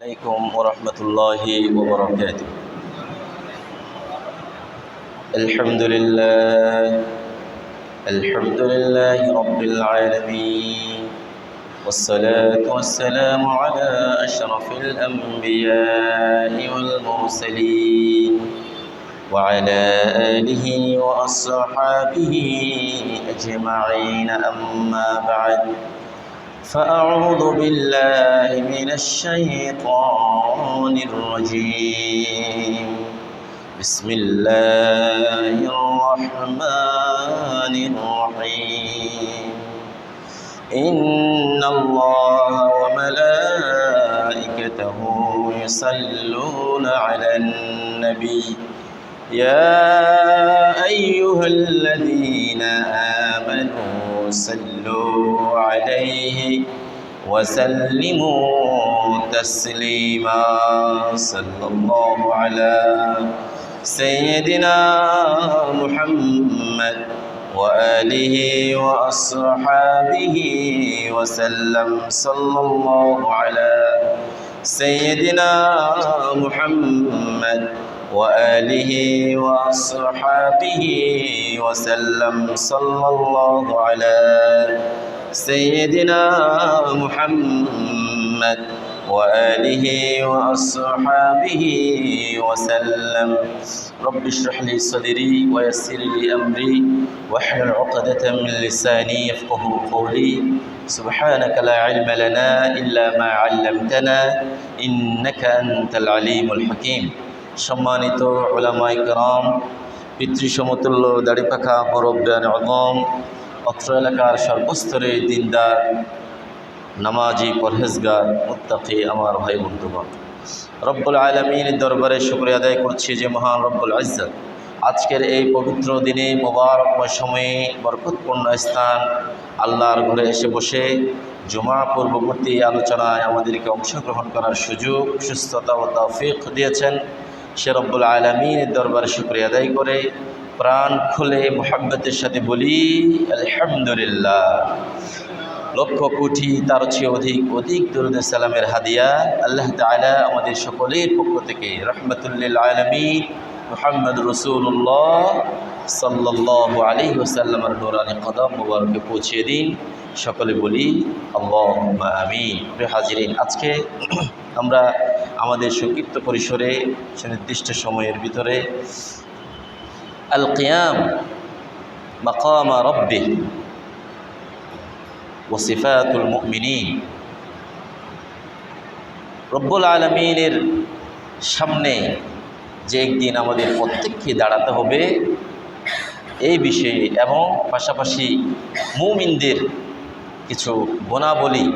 عليكم ورحمة الله وبركاته. الحمد لله رب العالمين، والصلاة والسلام على أشرف الأنبياء والمرسلين وعلى آله وأصحابه أجمعين، أما بعد، فأعوذ بالله من الشيطان الرجيم. بسم الله الرحمن الرحيم. إن الله وملائكته يصلون على النبي يا أيها الذين آمنوا صلوا عليه وسلموا تسليما. صلى الله على سيدنا محمد وآله وأصحابه وسلم. صلى الله على سيدنا محمد وآله وأصحابه وسلم. صلى الله على سيدنا محمد وآله وأصحابه وسلم. رب اشرح لي صدري ويسر لي أمري واحلل عقدة من لساني يفقه قولي. سبحانك لا علم لنا إلا ما علمتنا إنك أنت العليم الحكيم. সম্মানিত উলামায়ে কেরাম, পিতৃসমতুল্য দাড়িপাখা মুরব্বিয়ান আযম, অত্র এলাকার সর্বস্তরে দিনদার নামাজি পরহেজগার মুত্তাকি আমার ভাই বন্ধুগণ, রব্বুল আলামিনের দরবারে শুকরিয়া আদায় করছি যে মহান রব্বুল ইজ্জত আজকের এই পবিত্র দিনে মোবারকময় সময়ে বরকতপূর্ণ স্থান আল্লাহর ঘরে এসে বসে জুমা পূর্ববর্তী আলোচনায় আমাদেরকে অংশগ্রহণ করার সুযোগ, সুস্থতা ও তৌফিক দিয়েছেন। সে রব্বুল আলামিনের দরবারে শুকরিয়া আদায় করে প্রাণ খুলে মুহাব্বতের সাথে বলি আলহামদুলিল্লাহ। লক্ষ কোটি তার চেয়ে অধিক দরুদ সালামের হাদিয়া আল্লাহ তাআলা আমাদের সকলের পক্ষ থেকে রাহমাতুল্লিল আলামিন মুহাম্মদ রাসূলুল্লাহ সাল্লাল্লাহু আলাইহি ওয়াসাল্লামের নূরানি কদম মুবারকে পৌঁছে দিন। সকলে বলি আল্লাহুম্মা আমিন। প্রিয় হাজিরিন, আজকে আমরা আমাদের সংক্ষিপ্ত পরিসরে সুনির্দিষ্ট সময়ের ভিতরে আল কিয়াম মাকাম রাব্বিহ ওয়া সিফাতুল মুমিনিন, রব্বুল আলামিনের সামনে যে একদিন আমাদের প্রত্যেককে দাঁড়াতে হবে এই বিষয়ে এবং পাশাপাশি মুমিনদের কিছু গুণাবলী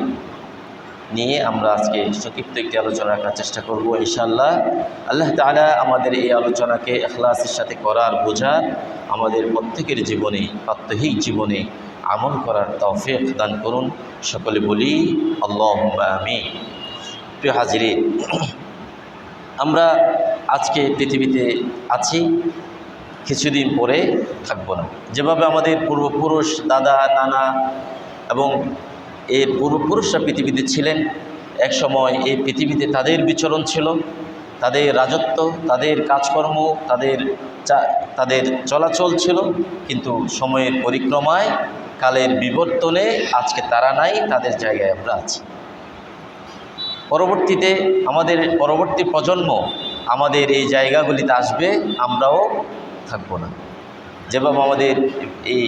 নিয়ে আমরা আজকে সংক্ষিপ্ত একটি আলোচনা রাখার চেষ্টা করব ইনশাআল্লাহ। আল্লাহ তাআলা আমাদের এই আলোচনাকে ইখলাসের সাথে করার, বোঝার, আমাদের প্রত্যেকের জীবনে, প্রাত্যহিক জীবনে আমল করার তৌফিক দান করুন। সকলে বলি আল্লাহুম্মা আমিন। প্রিয় হাজিরিন, আমরা আজকে পৃথিবীতে আছি, কিছুদিন পরে থাকবো না। যেভাবে আমাদের পূর্বপুরুষ, দাদা, নানা এবং এর পূর্বপুরুষরা পৃথিবীতে ছিলেন, এক সময় এই পৃথিবীতে তাদের বিচরণ ছিল, তাদের রাজত্ব, তাদের কাজকর্ম, তাদের চলাচল ছিল, কিন্তু সময়ের পরিক্রমায়, কালের বিবর্তনে আজকে তারা নাই, তাদের জায়গায় আমরা আছি। পরবর্তীতে আমাদের পরবর্তী প্রজন্ম আমাদের এই জায়গাগুলিতে আসবে, আমরাও থাকবো না। যেভাবে আমাদের এই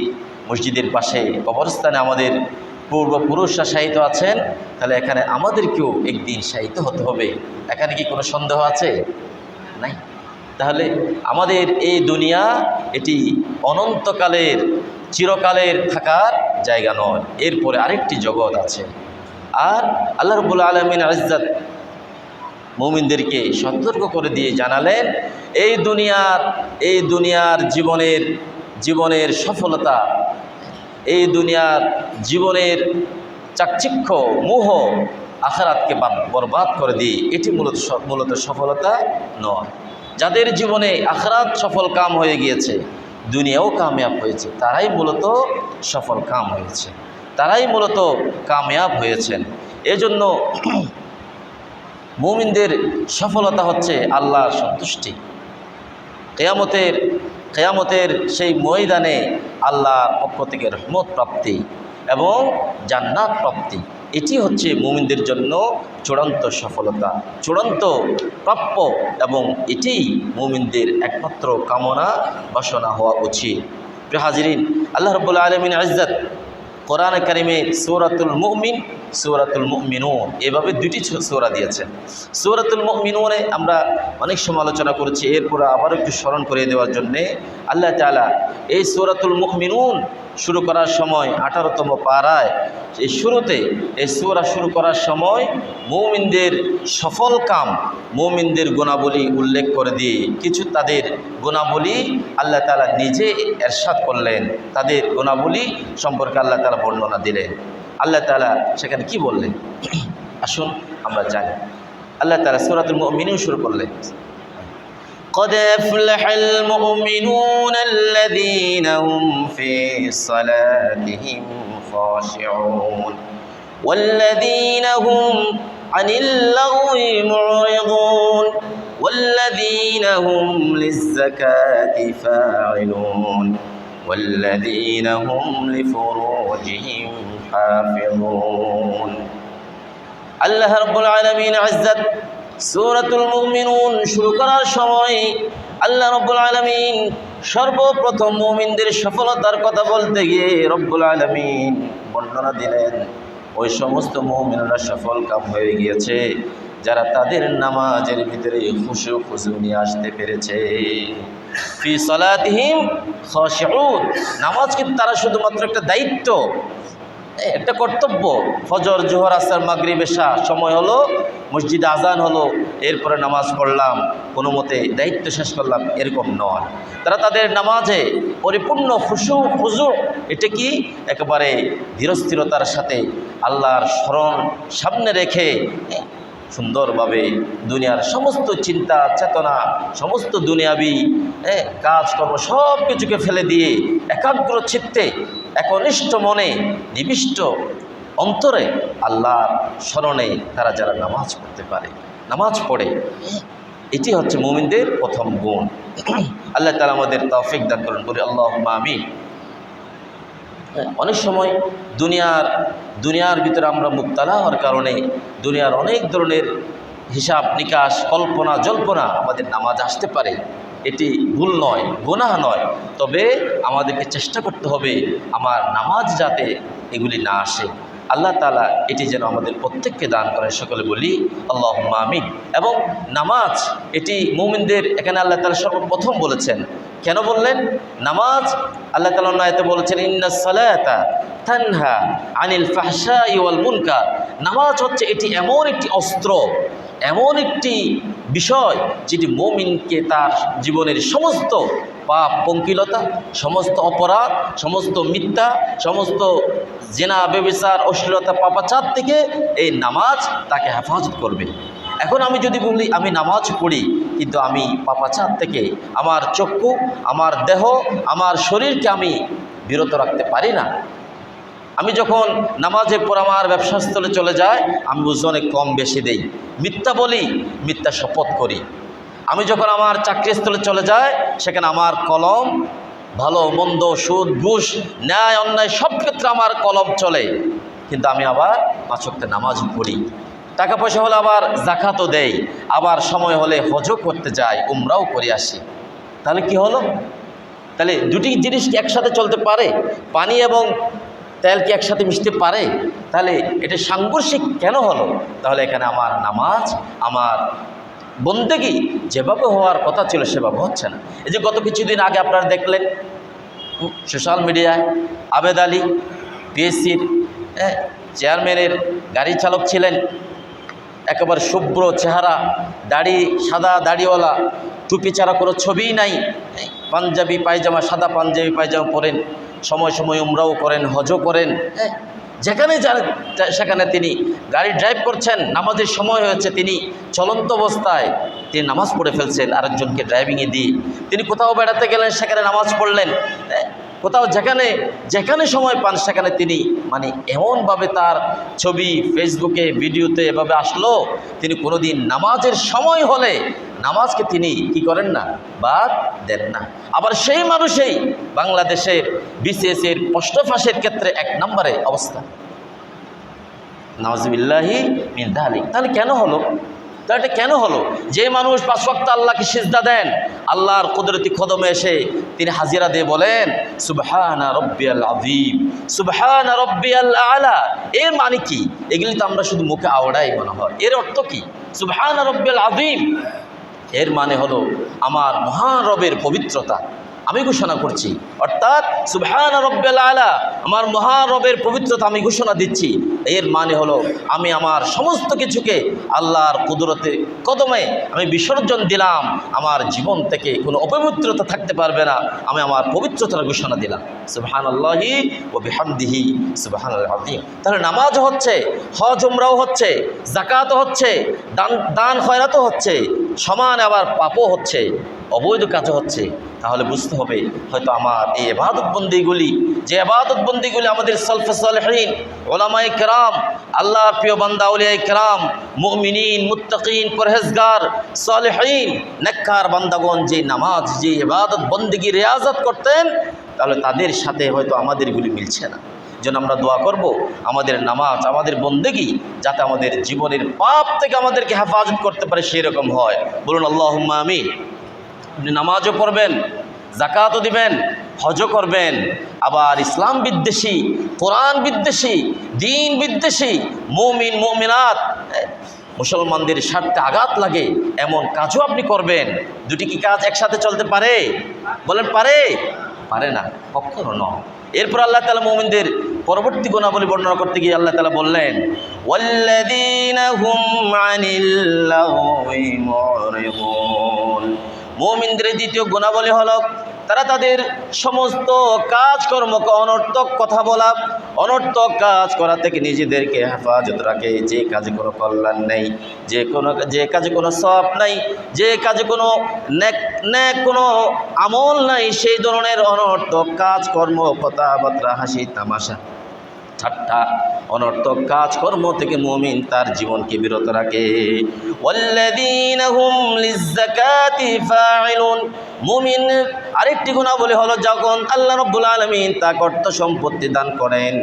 মসজিদের পাশে কবরস্থানে আমাদের পূর্বপুরুষরা শায়িত আছেন, তাহলে এখানে আমাদেরকেও একদিন শায়িত হতে হবে। এখানে কি কোনো সন্দেহ আছে? নাই। তাহলে আমাদের এই দুনিয়া এটি অনন্তকালের, চিরকালের থাকার জায়গা নয়, এরপরে আরেকটি জগৎ আছে। আর আল্লাহ রাব্বুল আলামিন ইজ্জত মুমিনদেরকে সতর্ক করে দিয়ে জানালেন, এই দুনিয়ার জীবনের সফলতা, এই দুনিয়ার জীবনের চাকচিক্য, মোহ আখিরাতকে বরবাদ করে দিয়ে এটি মূলত সফলতা নয়। যাদের জীবনে আখিরাত সফল কাম হয়ে গিয়েছে, দুনিয়াও কামিয়াব হয়েছে, তারাই মূলত সফল কাম হয়েছে। তারাই মূলত কামিয়াব হয়েছেন। এজন্য মুমিনদের সফলতা হচ্ছে আল্লাহর সন্তুষ্টি। কিয়ামতের সেই ময়দানে আল্লাহর পক্ষ থেকে রহমত প্রাপ্তি এবং জান্নাত প্রাপ্তি, এটি হচ্ছে মুমিনদের জন্য চূড়ান্ত সফলতা, চূড়ান্ত প্রাপ্য, এবং এটি মুমিনদের একমাত্র কামনা বাসনা হওয়া উচিত। প্রিয় হাজিরিন, আল্লাহ রাব্বুল আলামিন ইজ্জত কোরআনে কারিমে সূরাতুল মুমিন, সূরাতুল মুমিনুন এভাবে দুটি সূরা দিয়েছেন। সূরাতুল মুমিনুনে আমরা অনেক সমালোচনা করেছি, এরপরে আবার একটু স্মরণ করে দেওয়ার জন্যে আল্লাহ তাআলা এই সূরাতুল মুমিনুন শুরু করার সময় 18তম পারায় এই শুরুতে এই সূরা শুরু করার সময় মুমিনদের সফল কাম, মুমিনদের গুণাবলী উল্লেখ করে দিয়ে কিছু তাদের গুণাবলী আল্লাহ তাআলা নিজে এরশাদ করলেন, তাদের গুণাবলী সম্পর্কে আল্লাহ তাআলা বর্ণনা দিলেন। আল্লাহ তাআলা সেখানে কি বললেন আসুন আমরা জানি। আল্লাহ তাআলা সূরাতুল মুমিনুন শুরু করলেন, قد أفلح المؤمنون الذين هم في صلاتهم خاشعون والذين هم عن اللغو معرضون والذين هم للزكاة فاعلون والذين هم لفروجهم حافظون। আল্লাহ রাব্বুল আলামিন ইজ্জত সূরাতুল মুমিনুন শুরু করার সময় আল্লাহ রাব্বুল আলামিন সর্বপ্রথম মুমিনদের সফলতার কথা বলতে গিয়ে রব্বুল আলামিন বর্ণনা দিলেন ওই সমস্ত মুমিনরা সফল কাম হয়ে গিয়েছে যারা তাদের নামাজের ভিতরে খুশু নিয়ে আসতে পেরেছে। ফি সালাতিহিম খাশিউন, নামাজ কিন্তু তারা শুধুমাত্র একটা দায়িত্ব, একটা কর্তব্য। ফজর, জোহর, আসর, মাগরিব, এশা সময় হলো, মসজিদে আজান হলো, এরপরে নামাজ পড়লাম, কোনো মতে দায়িত্ব শেষ করলাম, এরকম নয়। তারা তাদের নামাজে পরিপূর্ণ খুশু, এটা কি একেবারে ধীরস্থিরতার সাথে আল্লাহর স্মরণ সামনে রেখে সুন্দরভাবে দুনিয়ার সমস্ত চিন্তা চেতনা, সমস্ত দুনিয়াবি কাজকর্ম সব কিছুকে ফেলে দিয়ে একাগ্র চিত্তে, একনিষ্ঠ মনে, নিবিষ্ট অন্তরে আল্লাহর স্মরণে তারা যারা নামাজ পড়তে পারে, নামাজ পড়ে, এটি হচ্ছে মুমিনদের প্রথম গুণ। আল্লাহ তাআলা আমাদের তৌফিক দান করুন, বলি আল্লাহুম্মা আমিন। অনেক সময় দুনিয়ার ভিতরে আমরা মুবতালা হওয়ার কারণে দুনিয়ার অনেক ধরনের হিসাব নিকাশ, কল্পনা জল্পনা আমাদের নামাজ আসতে পারে। এটি ভুল নয়, গুনাহ নয়, তবে আমাদেরকে চেষ্টা করতে হবে আমার নামাজ যাতে এগুলি না আসে। আল্লাহ তাআলা এটি যেন আমাদের প্রত্যেককে দান করেন, সকলে বলি আল্লাহুম্মা আমিন। এবং নামাজ এটি মুমিনদের, এখানে আল্লাহ তাআলা সর্বপ্রথম বলেছেন। কেন বললেন? নামাজ আল্লাহ তাআলা আয়াতে বলেছেন ইন্নাস সালাতা তানহা আনিল ফাহশাই ওয়াল মুনকার। নামাজ হচ্ছে এটি এমন একটি অস্ত্র, এমন একটি বিষয় যেটি মুমিনকে তার জীবনের সমস্ত পাপ পঙ্কিলতা, সমস্ত অপরাধ, সমস্ত মিথ্যা, সমস্ত জেনা, ব্যভিচার, অশ্লীলতা, পাপাচার থেকে এই নামাজ তাকে হেফাজত করবে। এখন আমি যদি বলি আমি নামাজ পড়ি কিন্তু আমি পাপাচার থেকে আমার চক্ষু, আমার দেহ, আমার শরীরকে আমি বিরত রাখতে পারি না। আমি যখন নামাজের পর আমার ব্যবসাস্থলে চলে যাই আমি ওজনে কম বেশি দেই, মিথ্যা বলি, মিথ্যা শপথ করি। আমি যখন আমার চাকরিস্থলে চলে যাই সেখানে আমার কলম, ভালো মন্দ, সুদ ঘুষ, ন্যায় অন্যায় সব ক্ষেত্রে আমার কলম চলে, কিন্তু আমি আবার 5 ওয়াক্ত নামাজ পড়ি। টাকা পয়সা হলে আবার যাকাতও দেই, আবার সময় হলে হজও করতে যাই, উমরাও করে আসি। তাহলে কি হলো? তাহলে দুটি জিনিস কি একসাথে চলতে পারে? পানি এবং তেল কি একসাথে মিশতে পারে? তাহলে এটা সাংঘর্ষিক কেন হলো? তাহলে এখানে আমার নামাজ, আমার বন্দেগী যেভাবে হওয়ার কথা ছিল সেভাবে হচ্ছে না। এই যে গত কিছুদিন আগে আপনারা দেখলেন সোশ্যাল মিডিয়ায় আবেদ আলী পিএসসির চেয়ারম্যানের গাড়ি চালক ছিলেন, একেবারে শুভ্র চেহারা, দাড়ি, সাদা দাড়িওয়ালা, টুপি ছাড়া কোনো ছবিই নাই, পাঞ্জাবি পায়জামা, সাদা পাঞ্জাবি পায়জামা পরেন, সময় সময় উমরাও করেন, হজও করেন, যেখানে যান সেখানে তিনি গাড়ি ড্রাইভ করছেন। নামাজের সময় হয়েছে, তিনি চলন্ত অবস্থায় তিনি নামাজ পড়ে ফেলছেন আরেকজনকে ড্রাইভিংয়ে দিয়ে। তিনি কোথাও বেড়াতে গেলেন, সেখানে নামাজ পড়লেন। কোথাও যেখানে যেখানে সময় পান সেখানে তিনি মানে এমনভাবে তার ছবি ফেসবুকে ভিডিওতে এভাবে আসলো, তিনি কোনোদিন নামাজের সময় হলে নামাজকে তিনি কি করেন না, বাদ দেন না। আবার সেই মানুষই বাংলাদেশের বিসিএসের প্রশ্ন ফাঁসের ক্ষেত্রে 1 নম্বরে অবস্থা। নাউযুবিল্লাহি মিন যালিক। তাহলে কেন হলো? তাহলে এটা কেন হলো? যে মানুষ 5 ওয়াক্ত আল্লাহকে সিজদা দেন, আল্লাহর কুদরতি কদমে এসে তিনি হাজিরা দিয়ে বলেন সুবহানা রব্বিয়াল আযীম, সুবহানা রব্বিয়াল আ'লা। এর মানে কি? এগুলি তো আমরা শুধু মুখে আওড়াই মনে হয়। এর অর্থ কি? সুবহানা রব্বিয়াল আযীম এর মানে হলো আমার মহান রবের পবিত্রতা আমি ঘোষণা করছি, অর্থাৎ সুবহান রব্বিল আলা, আমার মহান রবের পবিত্রতা আমি ঘোষণা দিচ্ছি। এর মানে হলো আমি আমার সমস্ত কিছুকে আল্লাহর কুদরতে কদমে আমি বিসর্জন দিলাম, আমার জীবন থেকে কোনো অপবিত্রতা থাকতে পারবে না, আমি আমার পবিত্রতার ঘোষণা দিলাম। সুবহানাল্লাহি ওয়া বিহামদিহি সুবহানাল আযীম। তাহলে নামাজ হচ্ছে, হজ উমরাও হচ্ছে, যাকাতও হচ্ছে, দান খয়রাতও হচ্ছে, সমান আবার পাপও হচ্ছে, অবৈধ কাজও হচ্ছে। তাহলে বুঝতে হবে হয়তো আমার এই ইবাদত বন্দিগুলি, যে ইবাদত বন্দিগুলি আমাদের সালফে সালেহিন উলামায়ে কেরাম, আল্লাহর প্রিয় বান্দা আউলিয়ায়ে কেরাম, মুমিনিন মুত্তাকিন পরহেজগার সালেহিন নেককার বান্দাগণ যে নামাজ যে ইবাদত বন্দিগি রিয়াজত করতেন, তাহলে তাদের সাথে হয়তো আমাদেরগুলি মিলছে না। যেন আমরা দোয়া করব আমাদের নামাজ আমাদের বন্দেগি যাতে আমাদের জীবনের পাপ থেকে আমাদেরকে হেফাজত করতে পারে সেই রকম হয়। বলুন আল্লাহুম্মা আমিন। আপনি নামাজও পড়বেন, যাকাতও দিবেন, হজও করবেন, আবার ইসলাম বিদ্বেষী, কোরআন বিদ্বেষী, দিন বিদ্বেষী, মুমিন মুমিনাত মুসলমানদের স্বার্থে আঘাত লাগে এমন কাজও আপনি করবেন। দুটি কি কাজ একসাথে চলতে পারে? বলেন পারে? পারে না, কখনো নয়। এরপর আল্লাহ তাআলা মুমিনদের পরবর্তী গুণাবলী বর্ণনা করতে গিয়ে আল্লাহ তাআলা বললেন ওয়াল্লাযীনা হুম আনিল লাগwi মুরিদুন। মুমিনদের দ্বিতীয় গুণাবলী হলো তারা তাদের সমস্ত কাজকর্মকে অনর্থক কথা বলা, অনর্থক কাজ করা থেকে নিজেদেরকে হেফাজত রাখে। যে কাজে কোনো কল্যাণ নেই, যে কাজে কোনো সওয়াব নাই, যে কাজে কোনো নেক কোনো আমল নাই, সেই ধরনের অনর্থক কাজকর্ম, কথাবার্তা, হাসি তামাশা, ঠাট্টা, অনর্থক কাজকর্ম থেকে মুমিন তার জীবনকে বিরত রাখে। ওয়াল্লাযীনা হুম লিয-যাকাতি ফাইলুন। মুমিন আরেকটি গুণাবলী হলো যখন আল্লাহ রাব্বুল আলামিন তাকে অর্থ সম্পত্তি দান করেন,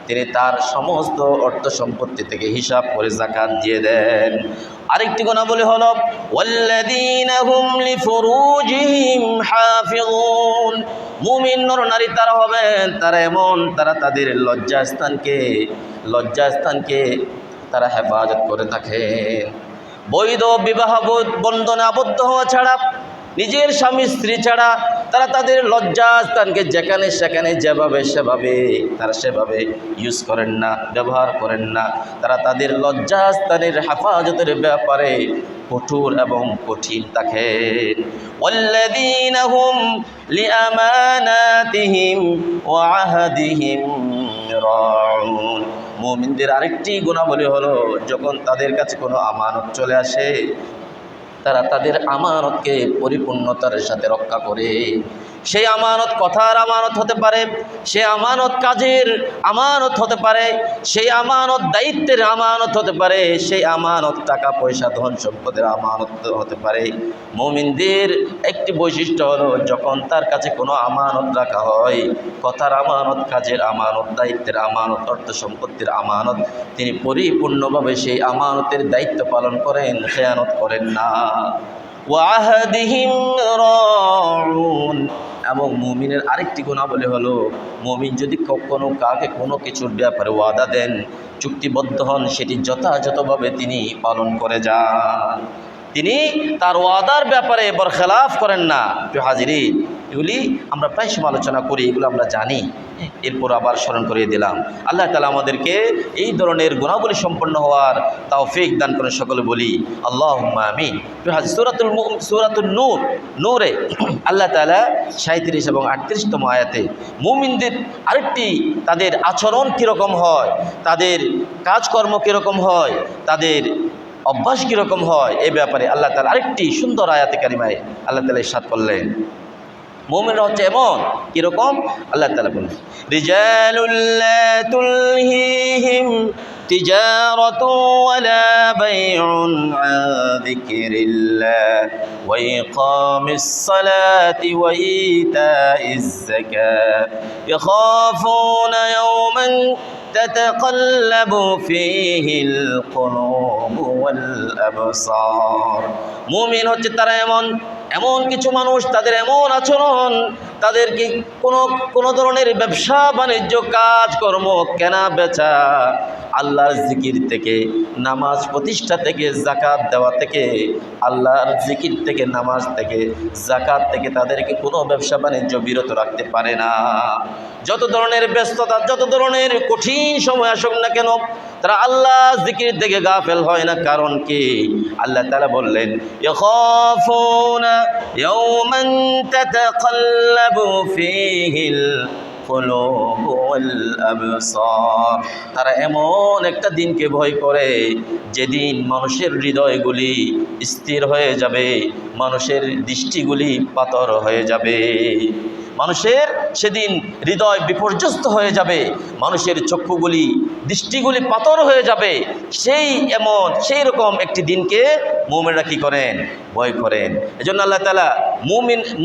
তিনি তার সমস্ত অর্থ সম্পত্তি থেকে হিসাব করে যাকাত দিয়ে দেন। আরেকটি গুণাবলী হলো ওয়াল্লাযীনা হুম লিফুরুজিহিম হাফিজুন। মুমিন নরনারী তারা হবেন, তারা এমন, তারা তাদের লজ্জাস্থানকে তারা হেফাজত করে থাকেন। বৈধ বিবাহ বন্ধনে আবদ্ধ হওয়া ছাড়া, নিজের স্বামী স্ত্রী ছাড়া তারা তাদের লজ্জাস্থানকে যেখানে সেখানে যেভাবে তারা সেভাবে ইউজ করেন না, ব্যবহার করেন না। তারা তাদের লজ্জাস্থানের হেফাজতের ব্যাপারে কঠোর এবং কঠিন থাকেন। ওয়াল্লাযীনা হুম লিআমানাতিহিম ওয়া আহদিহিম রাউন। মুমিনদের আরেকটি গুণাবলী হলো যখন তাদের কাছে কোনো আমানত চলে আসে, তারা তাদের আমানতকে পরিপূর্ণতার সাথে রক্ষা করে। সেই আমানত কথার আমানত হতে পারে, সেই আমানত কাজের আমানত হতে পারে, সেই আমানত দায়িত্বের আমানত হতে পারে, সেই আমানত টাকা পয়সা ধন সম্পদের আমানত হতে পারে। মুমিনদের একটি বৈশিষ্ট্য হলো যখন তার কাছে কোনো আমানত রাখা হয়, কথার আমানত, কাজের আমানত, দায়িত্বের আমানত, অর্থ সম্পত্তির আমানত, তিনি পরিপূর্ণভাবে সেই আমানতের দায়িত্ব পালন করেন, খেয়ানত করেন না। ওয়া আহদিহিম রাউন। এবং মুমিনের আরেকটি গুণাবলী হলো মুমিন যদি কখনো কাউকে কোনো কিছুর ব্যাপারে ওয়াদা দেন, চুক্তিবদ্ধ হন, সেটি যথাযথভাবে তিনি পালন করে যান। তিনি তার ওয়াদার ব্যাপারে বরখেলাফ করেন না। প্রিয় হাজিরিন, এগুলি আমরা প্রায় সমালোচনা করি, এগুলো আমরা জানি, এরপর আবার স্মরণ করিয়ে দিলাম। আল্লাহ তাআলা আমাদেরকে এই ধরনের গুণাবলী সম্পন্ন হওয়ার তৌফিক দান করেন, সকলে বলি আল্লাহুম্মা আমিন। সূরাতুন নূরে আল্লাহ তাআলা 37 এবং 38তম আয়াতে মুমিনদের আরেকটি তাদের আচরণ কীরকম হয়, তাদের কাজকর্ম কীরকম হয়, তাদের অভ্যাস কীরকম হয়, এ ব্যাপারে আল্লাহ তাআলা আরেকটি সুন্দর আয়াতে কারিমায় আল্লাহ তাআলা ইরশাদ করলেন মুমিনরা হচ্ছে এমন কিরকম আল্লাহ তাআলা বলেন রিজালুল লা তুলহিহিম তিজারাতু ওয়ালা বাইউন আন যিকরিল্লাহ ওয়া ইকামিস সালাতি ওয়া ইতাইজ যাকাত ইয়াখাফুনা ইয়াওমান তাতাকাল্লাবু ফীহিল কুলুবু ওয়াল আবসার। মুমিন হচ্ছে তারা এমন কিছু মানুষ, তাদের এমন আচরণ, তাদেরকে কোনো ধরনের ব্যবসা বাণিজ্য কাজকর্ম কেনা বেচা, আল্লাহর জিকির থেকে, নামাজ প্রতিষ্ঠা থেকে, জাকাত দেওয়া থেকে, আল্লাহর জিকির থেকে, নামাজ থেকে, জাকাত থেকে তাদেরকে কোনো ব্যবসা বাণিজ্য বিরত রাখতে পারে না। যত ধরনের ব্যস্ততা, যত ধরনের কঠিন সময় আসুক না কেন, তারা আল্লাহ জিকির থেকে গাফেল হয় না। কারণ কি? আল্লাহ তাআলা বললেন ইয়াখাফুনা ইয়াওমান তাতাকাল্লাবু ফীহিল কুলুবু ওয়াল আবসার। তারা এমন একটা দিনকে ভয় করে যেদিন মানুষের হৃদয়গুলি স্থির হয়ে যাবে, মানুষের দৃষ্টিগুলি পাথর হয়ে যাবে, মানুষের সেদিন হৃদয় বিপর্যস্ত হয়ে যাবে, মানুষের চক্ষুগুলি, দৃষ্টিগুলি পাথর হয়ে যাবে। সেই রকম একটি দিনকে মুমিনরা কি করেন? ভয় করেন। এজন্য আল্লাহ তাআলা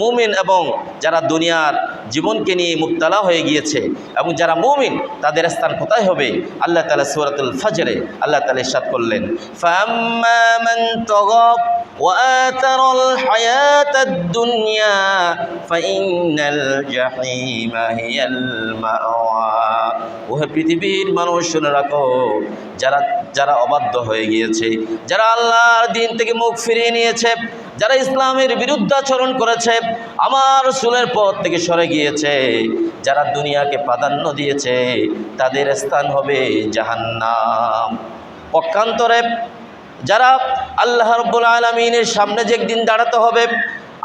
মুমিন এবং যারা দুনিয়ার জীবনকে নিয়ে মুবতালা হয়ে গিয়েছে এবং যারা মুমিন, তাদের স্থান কোথায় হবে? আল্লাহ তাআলা সূরাতুল ফজরে আল্লাহ তাআলা ইরশাদ করলেন ফাম্মা মান তাগা وآثر الحياة الدنيا فإن الجحيم هي المأوى। ওহে পৃথিবীর মানুষ শুনে রাখো, যারা অবাধ্য হয়ে গিয়েছে, যারা আল্লাহর দিন থেকে মুখ ফিরিয়ে নিয়েছে, যারা ইসলামের বিরুদ্ধাচরণ করেছে, আমার রাসূলের পথ থেকে সরে গিয়েছে, যারা দুনিয়াকে প্রাধান্য দিয়েছে, তাদের স্থান হবে জাহান্নাম। পক্ষান্তরে যারা আল্লাহ রাব্বুল আলামিনের সামনে যে একদিন দাঁড়াতে হবে,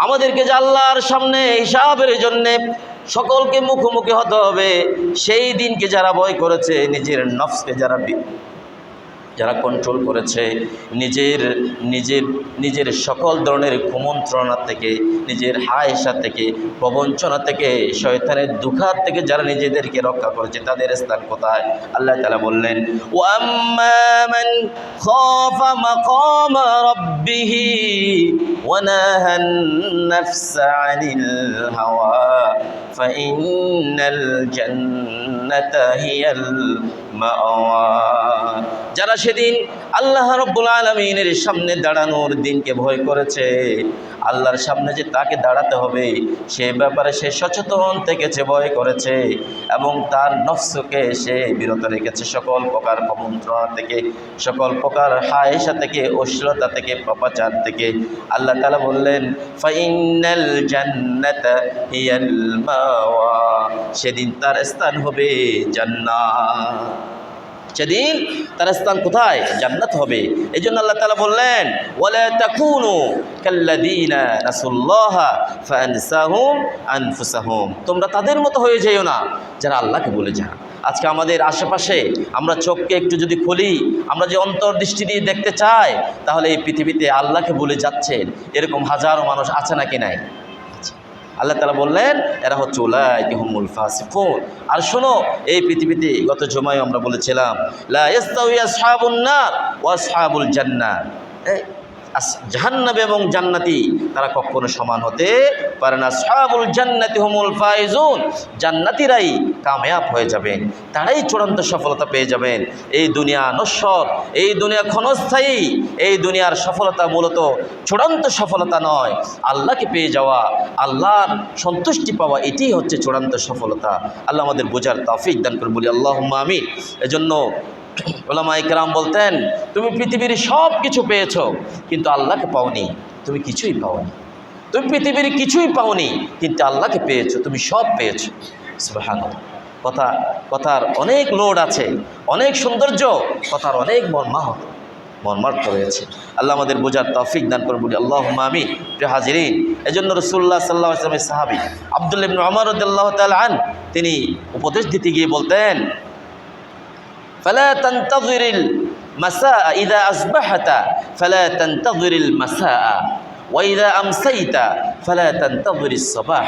আমাদেরকে যে আল্লাহর সামনে হিসাবের জন্যে সকলকে মুখোমুখি হতে হবে, সেই দিনকে যারা ভয় করেছে, নিজের নফসকে যারা কন্ট্রোল করেছে, নিজের সকল ধরনের কুমন্ত্রণা থেকে, নিজের হায়সা থেকে, প্রবঞ্চনা থেকে, শয়তানের দুখাত থেকে যারা নিজেদেরকে রক্ষা করেছে, তাদের স্থান কোথায়? আল্লাহ তাআলা বললেন ওয়াম্মা মান খাফা মাকামা রাব্বিহি ওয়া নাহান নাফসা আনিল হাওয়া ফাইন্নাল জান্নাতা হিয়াল মাওয়া। যারা সেদিন আল্লাহ রাব্বুল আলামিনের সামনে দাঁড়ানোর দিনকে ভয় করেছে, আল্লাহর সামনে যে তাকে দাঁড়াতে হবে সে ব্যাপারে সে সচেতন থেকেছে, ভয় করেছে এবং তার নফসকে সে বিরত রেখেছে সকল প্রকার কুমন্ত্রণা থেকে, সকল প্রকার হায়েশা থেকে, অশ্লীলতা থেকে, পাপাচার থেকে। আল্লাহ তাআলা বললেন ফাইনাল জান্নাতা হিয়াল মাওয়া, সেদিন তার স্থান হবে জান্নাত। সেদিন তার স্থান কোথায়? জান্নাত হবে। এই জন্য আল্লাহ তাআলা বললেন ওয়ালা তাকুনু কাল্লাযীনা নাসুল্লাহা ফাআনসাহুম আনফুসাহুম, তোমরা তাদের মতো হয়ে যেও না যারা আল্লাহকে ভুলে যায়। আজকে আমাদের আশেপাশে আমরা চোখকে একটু যদি খুলি, আমরা যে অন্তর্দৃষ্টি দিয়ে দেখতে চাই, তাহলে এই পৃথিবীতে আল্লাহকে ভুলে যাচ্ছেন এরকম হাজারো মানুষ আছে নাকি নাই? আল্লাহ তাআলা বললেন এরা হচ্ছে উলাইকা হুমুল ফাসিকুন। আর শোনো, এই পৃথিবীতে গত জুমায় আমরা বলেছিলাম লা ইস্তাউই আসহাবুন নার ওয়া আসহাবুল জান্নাহ, জাহান্নামী এবং জান্নাতি তারা কখনো সমান হতে পারে না। আসহাবুল জান্নাতি হুমুল ফাইজুন, জান্নাতীরাই কামিয়াব হয়ে যাবেন, তারাই চূড়ান্ত সফলতা পেয়ে যাবেন। এই দুনিয়া নশ্বর, এই দুনিয়া ক্ষণস্থায়ী, এই দুনিয়ার সফলতা মূলত চূড়ান্ত সফলতা নয়, আল্লাহকে পেয়ে যাওয়া, আল্লাহর সন্তুষ্টি পাওয়া, এটাই হচ্ছে চূড়ান্ত সফলতা। আল্লাহ আমাদের বোঝার তৌফিক দান করে, বলি আল্লাহুম্মা আমিন। এজন্য উলামায়ে কেরাম বলতেন তুমি পৃথিবীর সব কিছু পেয়েছো কিন্তু আল্লাহকে পাওনি, তুমি কিছুই পাওনি। তুমি পৃথিবীর কিছুই পাওনি কিন্তু আল্লাহকে পেয়েছো, তুমি সব পেয়েছো। সুবহানাল্লাহ। কথার অনেক লোড আছে, অনেক সৌন্দর্য, কথার অনেক মর্মার্থ রয়েছে। আল্লাহ আমাদের বোঝার তৌফিক দান করে, বলি আল্লাহুম্মা আমিন। প্রিয় হাজিরিন, এজন্য রাসূলুল্লাহ সাল্লাল্লাহু আলাইহি ওয়াসাল্লামের সাহাবী আব্দুল্লাহ ইবনে উমর রাদিয়াল্লাহু তাআলা আন তিনি উপদেশ দিতে গিয়ে বলতেন فلا تنتظر المساء إذا أصبحت فلا تنتظر المساء وإذا أمسيت فلا تنتظر الصباح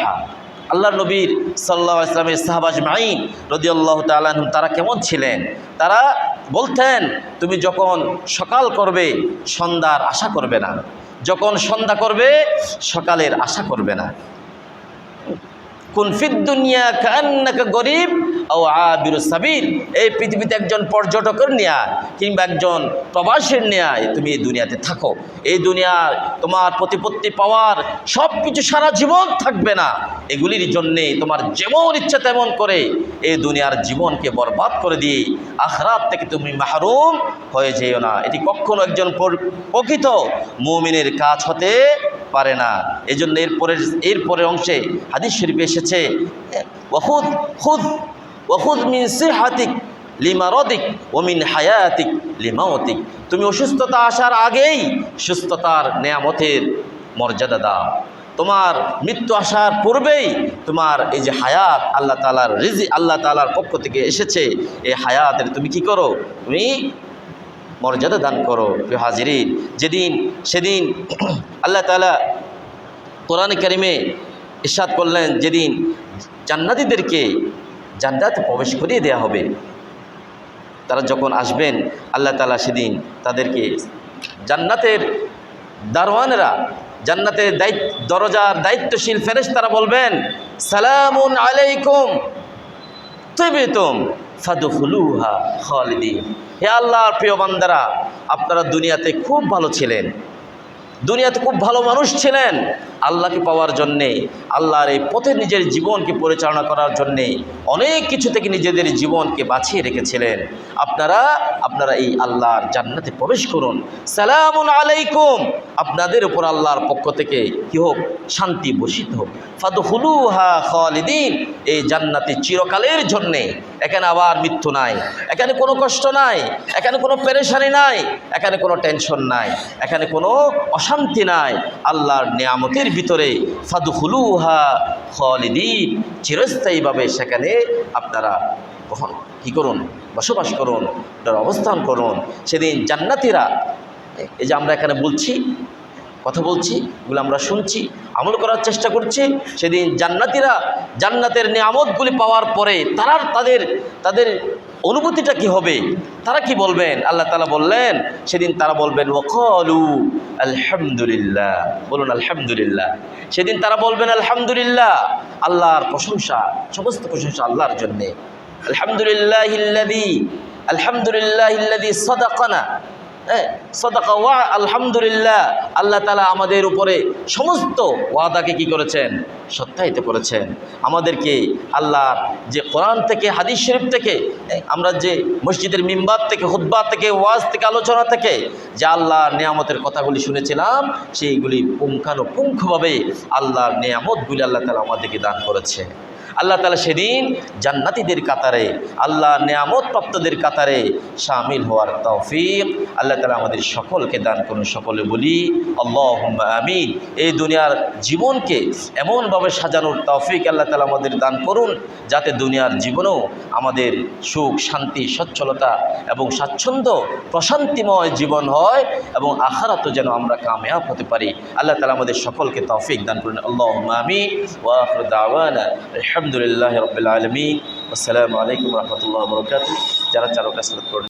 আল্লাহর নবীর সাল্লাল্লাহু আলাইহি ওয়াসাল্লামের সাহাবা আজমাইন রাদিয়াল্লাহু তাআলা আনহুম তারা কেমন ছিলেন? তারা বলতেন, তুমি যখন সকাল করবে সন্ধ্যার আশা করবে না, যখন সন্ধ্যা করবে সকালের আশা করবে না। কুন ফিদ দুনিয়া কান্নাকা গরিব আও আবিরু সাবিল, এই পৃথিবীতে একজন পর্যটকের ন্যায় কিংবা একজন প্রবাসীর ন্যায় তুমি এই দুনিয়াতে থাকো। এই দুনিয়ার তোমার প্রতিপত্তি পাওয়ার সব কিছু সারা জীবন থাকবে না, এগুলির জন্যে তোমার যেমন ইচ্ছা তেমন করে এই দুনিয়ার জীবনকে বরবাদ করে দিয়ে আখিরাত থেকে তুমি মাহরুম হয়ে যেও না। এটি কখনো একজন প্রকৃত মুমিনের কাজ হতে পারে না। এই জন্য এরপরের অংশে হাদিস শরীফে এসেছে, ওয়াখুদ মিন সিহাতিক লিমারাদিক ওয়া মিন হায়াতিক লিমাউতিক, তুমি অসুস্থতা আসার আগেই সুস্থতার নেয়ামতের মর্যাদা দাও, তোমার মৃত্যু আসার পূর্বেই তোমার এই যে হায়াত আল্লাহ তাআলার রিজিক, আল্লাহ তাআলার পক্ষ থেকে এসেছে, এই হায়াতের তুমি কি করো? তুমি মর্যাদা দান করো। প্রিয় হাজিরিন, সেদিন আল্লাহ তাআলা কোরআন কারিমে ইরশাদ করলেন, যেদিন জান্নাতীদেরকে জান্নাতে প্রবেশ করিয়ে দেয়া হবে, তারা যখন আসবেন আল্লাহ তাআলা সেদিন তাদেরকে জান্নাতের দারওয়ানেরা, জান্নাতের দরজার দায়িত্বশীল ফেরেশতারা বলবেন, সালামুন আলাইকুম তিবতুম ফাদখুলুহা খালিদিন। হে আল্লাহর প্রিয় বান্দারা, আপনারা দুনিয়াতে খুব ভালো ছিলেন, দুনিয়াতে খুব ভালো মানুষ ছিলেন, আল্লাহকে পাওয়ার জন্যে, আল্লাহর এই পথে নিজের জীবনকে পরিচালনা করার জন্যে অনেক কিছু থেকে নিজেদের জীবনকে বাঁচিয়ে রেখেছিলেন। আপনারা এই আল্লাহর জান্নাতে প্রবেশ করুন। সালামুন আলাইকুম, আপনাদের উপর আল্লাহর পক্ষ থেকে কি হোক? শান্তি বর্ষিত হোক। ফাদখুলুহা খালিদিন, এই জান্নাতে চিরকালের জন্যে। এখানে আবার মৃত্যু নাই, এখানে কোনো কষ্ট নাই, এখানে কোনো পেরেশানি নাই, এখানে কোনো টেনশন নাই, এখানে কোনো অশান্তি নাই। আল্লাহর নিয়ামতের ভিতরে ফাদখুলুহা খালিদিন, চিরস্থায়ীভাবে সেখানে আপনারা কী করুন? বসবাস করুন, আপনারা অবস্থান করুন। সেদিন জান্নাতীরা, এই যে আমরা এখানে বলছি, কথা বলছি, এগুলো আমরা শুনছি, আমল করার চেষ্টা করছি, সেদিন জান্নাতীরা জান্নাতের নিয়ামতগুলি পাওয়ার পরে তাদের অনুভূতিটা কি হবে? তারা কি বলবেন? আল্লাহ তাআলা বললেন, সেদিন তারা বলবেন ওয়াকালু আলহামদুলিল্লাহ, বলুন আলহামদুলিল্লাহ। সেদিন তারা বলবেন আলহামদুলিল্লাহ, আল্লাহর প্রশংসা, সমস্ত প্রশংসা আল্লাহর জন্যে। আলহামদুলিল্লাহিল্লাযী সাদাকানা, সাদাকা ওয়া আলহামদুলিল্লাহ, আল্লাহ তাআলা আমাদের উপরে সমস্ত ওয়াদাকে কি করেছেন? সত্যায়িত করেছেন। আমাদেরকে আল্লাহর যে কোরআন থেকে, হাদিস শরীফ থেকে, আমরা যে মসজিদের মিম্বার থেকে, খুতবা থেকে, ওয়াজ থেকে, আলোচনা থেকে যে আল্লাহর নিয়ামতের কথাগুলি শুনেছিলাম, সেইগুলি পুঙ্খানুপুঙ্খভাবে আল্লাহর নিয়ামতগুলি আল্লাহ তাআলা আমাদেরকে দান করেছে। আল্লাহ তাআলা সেদিন জান্নাতীদের কাতারে, আল্লাহ নিয়ামত প্রাপ্তদের কাতারে শামিল হওয়ার তৌফিক আল্লাহ তাআলা আমাদের সকলকে দান করুন। সকলে বলি আল্লাহুম্মা আমিন। এই দুনিয়ার জীবনকে এমনভাবে সাজানোর তৌফিক আল্লাহ তাআলা আমাদের দান করুন, যাতে দুনিয়ার জীবনেও আমাদের সুখ, শান্তি, সচ্ছলতা এবং স্বাচ্ছন্দ্য, প্রশান্তিময় জীবন হয়, এবং আখিরাতে যেন আমরা কামিয়াব হতে পারি। আল্লাহ তাআলা আমাদের সকলকে তৌফিক দান করুন। আল্লাহুম্মা আমিন। ওয়া আখিরু দাওয়ানা আলহামদুলিল্লাহি রাব্বিল আলামিন। আসসালামু আলাইকুম ওয়া রাহমাতুল্লাহি ওয়া বারাকাতুহু। যারা 4 রাকাত সালাত পড়েন